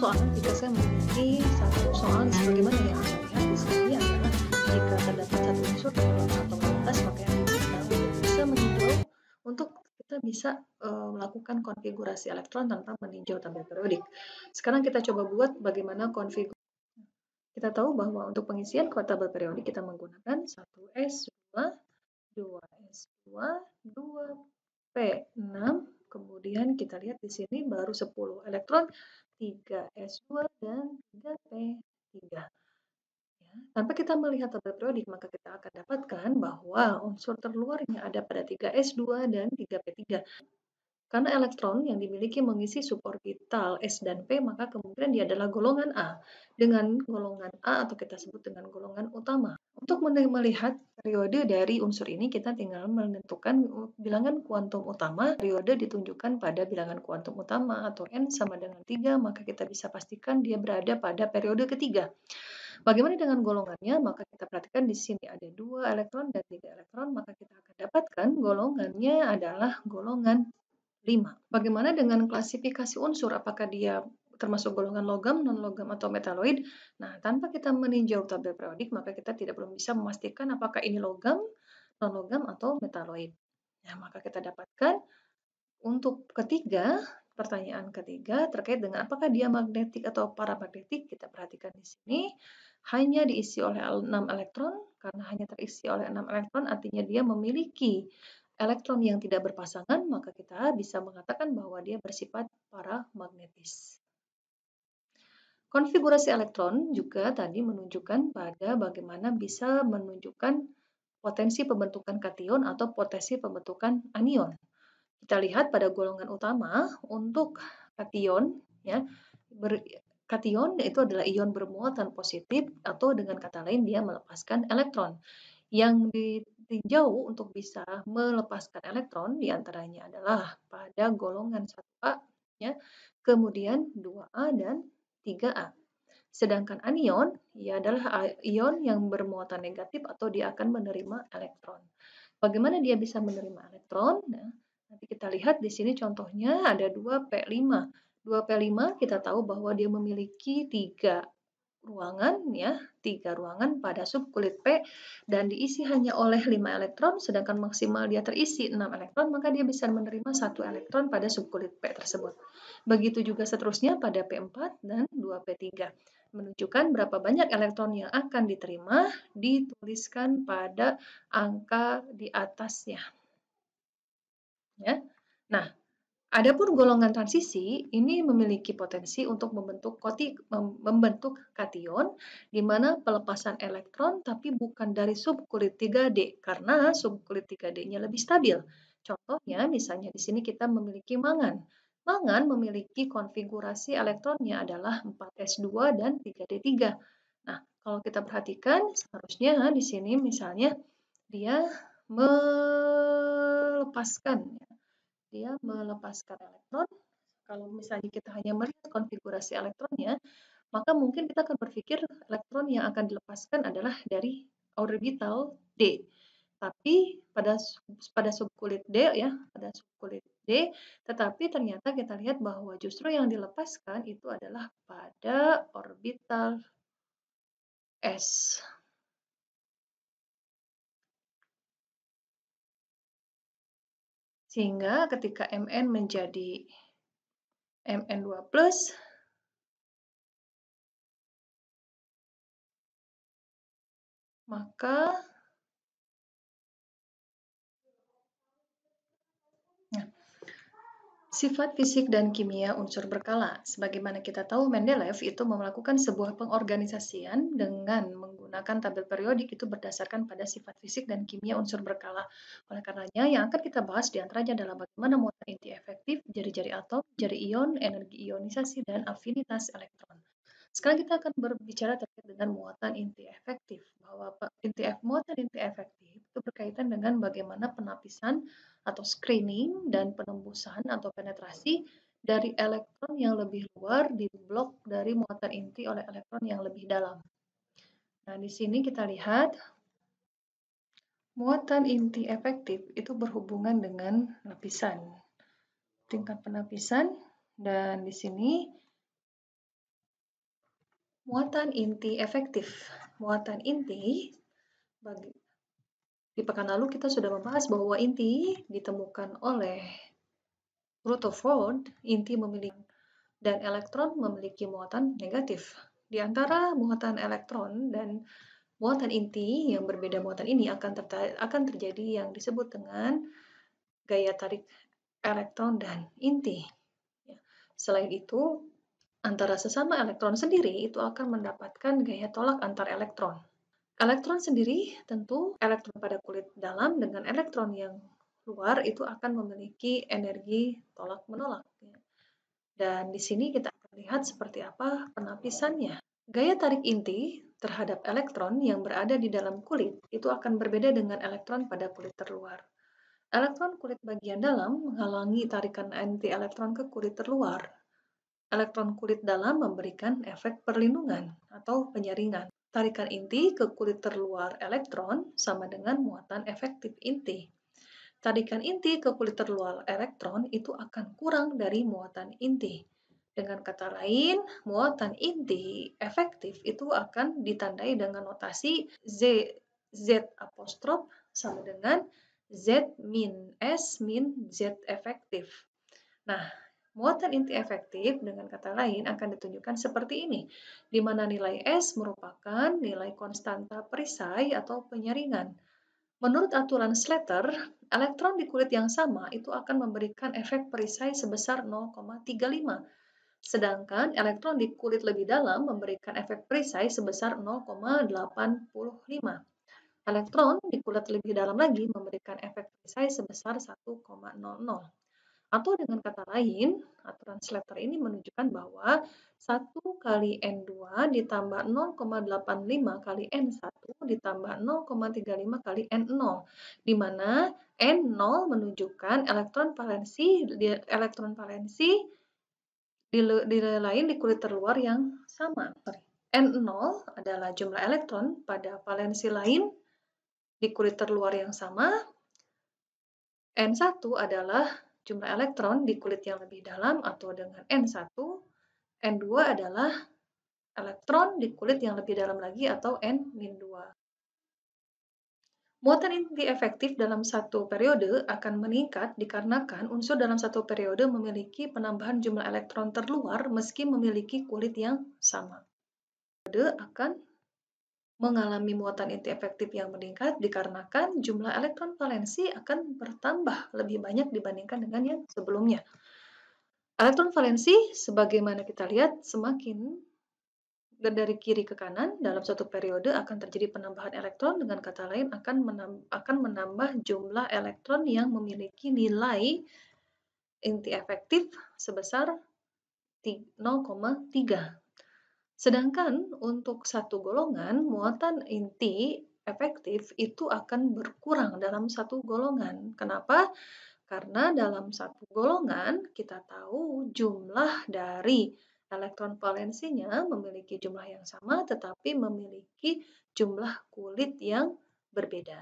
soalan jika saya memiliki satu soal sebagaimana yang Anda lihat di sini adalah jika terdapat satu unsur atau kuantitas maka yang diminta untuk bisa meninjau untuk kita bisa melakukan konfigurasi elektron tanpa meninjau tabel periodik. Sekarang kita coba buat bagaimana konfigurasi. Kita tahu bahwa untuk pengisian tabel periodik kita menggunakan 1S2, 2S2, 2P6, kemudian kita lihat di sini baru 10 elektron, 3S2 dan 3P3. Ya, tanpa kita melihat tabel periodik, maka kita akan dapatkan bahwa unsur terluarnya ada pada 3S2 dan 3P3. Karena elektron yang dimiliki mengisi suborbital S dan P, maka kemungkinan dia adalah golongan A. Dengan golongan A atau kita sebut dengan golongan utama. Untuk melihat periode dari unsur ini, kita tinggal menentukan bilangan kuantum utama. Periode ditunjukkan pada bilangan kuantum utama atau N sama dengan 3, maka kita bisa pastikan dia berada pada periode ketiga. Bagaimana dengan golongannya? Maka kita perhatikan di sini ada 2 elektron dan 3 elektron, maka kita akan dapatkan golongannya adalah golongan 5. Bagaimana dengan klasifikasi unsur? Apakah dia termasuk golongan logam, non-logam, atau metaloid? Nah, tanpa kita meninjau tabel periodik, maka kita belum bisa memastikan apakah ini logam, non-logam, atau metaloid. Nah, maka kita dapatkan untuk ketiga, pertanyaan ketiga terkait dengan apakah dia magnetik atau paramagnetik. Kita perhatikan di sini hanya diisi oleh 6 elektron. Karena hanya terisi oleh 6 elektron, artinya dia memiliki elektron yang tidak berpasangan, maka kita bisa mengatakan bahwa dia bersifat paramagnetis. Konfigurasi elektron juga tadi menunjukkan pada bagaimana bisa menunjukkan potensi pembentukan kation atau potensi pembentukan anion. Kita lihat pada golongan utama untuk kation, ya, kation itu adalah ion bermuatan positif atau dengan kata lain dia melepaskan elektron. Yang ditinjau untuk bisa melepaskan elektron diantaranya adalah pada golongan 1A, ya, kemudian 2A dan 3A. Sedangkan anion, ia adalah ion yang bermuatan negatif atau dia akan menerima elektron. Bagaimana dia bisa menerima elektron? Nah, nanti kita lihat di sini contohnya ada 2P5. 2P5 kita tahu bahwa dia memiliki 3 ruangan, ya, 3 ruangan pada subkulit P dan diisi hanya oleh 5 elektron, sedangkan maksimal dia terisi 6 elektron, maka dia bisa menerima 1 elektron pada subkulit P tersebut. Begitu juga seterusnya pada P4 dan 2P3. Menunjukkan berapa banyak elektron yang akan diterima, dituliskan pada angka di atasnya. Ya. Nah, adapun golongan transisi ini memiliki potensi untuk membentuk kation, di mana pelepasan elektron tapi bukan dari subkulit 3D karena subkulit 3D-nya lebih stabil. Contohnya misalnya di sini kita memiliki mangan. Mangan memiliki konfigurasi elektronnya adalah 4s2 dan 3d3. Nah, kalau kita perhatikan seharusnya di sini misalnya dia melepaskan elektron. Kalau misalnya kita hanya melihat konfigurasi elektronnya, maka mungkin kita akan berpikir elektron yang akan dilepaskan adalah dari orbital D. Tapi pada subkulit D, ya, pada subkulit D, tetapi ternyata kita lihat bahwa justru yang dilepaskan itu adalah pada orbital S. Sehingga ketika Mn menjadi Mn2+, maka sifat fisik dan kimia unsur berkala. Sebagaimana kita tahu, Mendeleev itu melakukan sebuah pengorganisasian dengan menggunakan tabel periodik itu berdasarkan pada sifat fisik dan kimia unsur berkala. Oleh karenanya, yang akan kita bahas diantaranya adalah bagaimana muatan inti efektif, jari-jari atom, jari ion, energi ionisasi, dan afinitas elektron. Sekarang kita akan berbicara terkait dengan muatan inti efektif. Bahwa muatan inti efektif itu berkaitan dengan bagaimana penapisan atau screening dan penembusan atau penetrasi dari elektron yang lebih luar di blok dari muatan inti oleh elektron yang lebih dalam. Nah, di sini kita lihat muatan inti efektif itu berhubungan dengan lapisan, tingkat penapisan, dan di sini Muatan inti efektif. Muatan inti, di pekan lalu kita sudah membahas bahwa inti ditemukan oleh Rutherford, inti memiliki dan elektron memiliki muatan negatif. Di antara muatan elektron dan muatan inti yang berbeda muatan ini akan terjadi yang disebut dengan gaya tarik elektron dan inti. Ya. Selain itu, antara sesama elektron sendiri itu akan mendapatkan gaya tolak antar elektron. Elektron sendiri tentu elektron pada kulit dalam dengan elektron yang luar itu akan memiliki energi tolak-menolak. Dan di sini kita akan lihat seperti apa penapisannya. Gaya tarik inti terhadap elektron yang berada di dalam kulit itu akan berbeda dengan elektron pada kulit terluar. Elektron kulit bagian dalam menghalangi tarikan anti-elektron ke kulit terluar. Elektron kulit dalam memberikan efek perlindungan atau penyaringan. Tarikan inti ke kulit terluar elektron sama dengan muatan efektif inti. Tarikan inti ke kulit terluar elektron itu akan kurang dari muatan inti. Dengan kata lain, muatan inti efektif itu akan ditandai dengan notasi Z apostrof sama dengan Z min S min Z efektif. Nah, muatan inti efektif dengan kata lain akan ditunjukkan seperti ini, di mana nilai S merupakan nilai konstanta perisai atau penyaringan. Menurut aturan Slater, elektron di kulit yang sama itu akan memberikan efek perisai sebesar 0,35, sedangkan elektron di kulit lebih dalam memberikan efek perisai sebesar 0,85. Elektron di kulit lebih dalam lagi memberikan efek perisai sebesar 1,00. Atau dengan kata lain, aturan Slater ini menunjukkan bahwa 1 kali N2 ditambah 0,85 kali N1 ditambah 0,35 kali N0, di mana N0 menunjukkan elektron valensi di lain di kulit terluar yang sama. N0 adalah jumlah elektron pada valensi lain di kulit terluar yang sama. N1 adalah jumlah elektron di kulit yang lebih dalam atau dengan N1. N2 adalah elektron di kulit yang lebih dalam lagi atau N-2. Muatan inti efektif dalam satu periode akan meningkat dikarenakan unsur dalam satu periode memiliki penambahan jumlah elektron terluar meski memiliki kulit yang sama. Periode akan mengalami muatan inti efektif yang meningkat dikarenakan jumlah elektron valensi akan bertambah lebih banyak dibandingkan dengan yang sebelumnya. Elektron valensi, sebagaimana kita lihat, semakin dari kiri ke kanan dalam satu periode akan terjadi penambahan elektron, dengan kata lain akan menambah jumlah elektron yang memiliki nilai inti efektif sebesar 0,3. Sedangkan untuk satu golongan, muatan inti efektif itu akan berkurang dalam satu golongan. Kenapa? Karena dalam satu golongan kita tahu jumlah dari elektron valensinya memiliki jumlah yang sama tetapi memiliki jumlah kulit yang berbeda.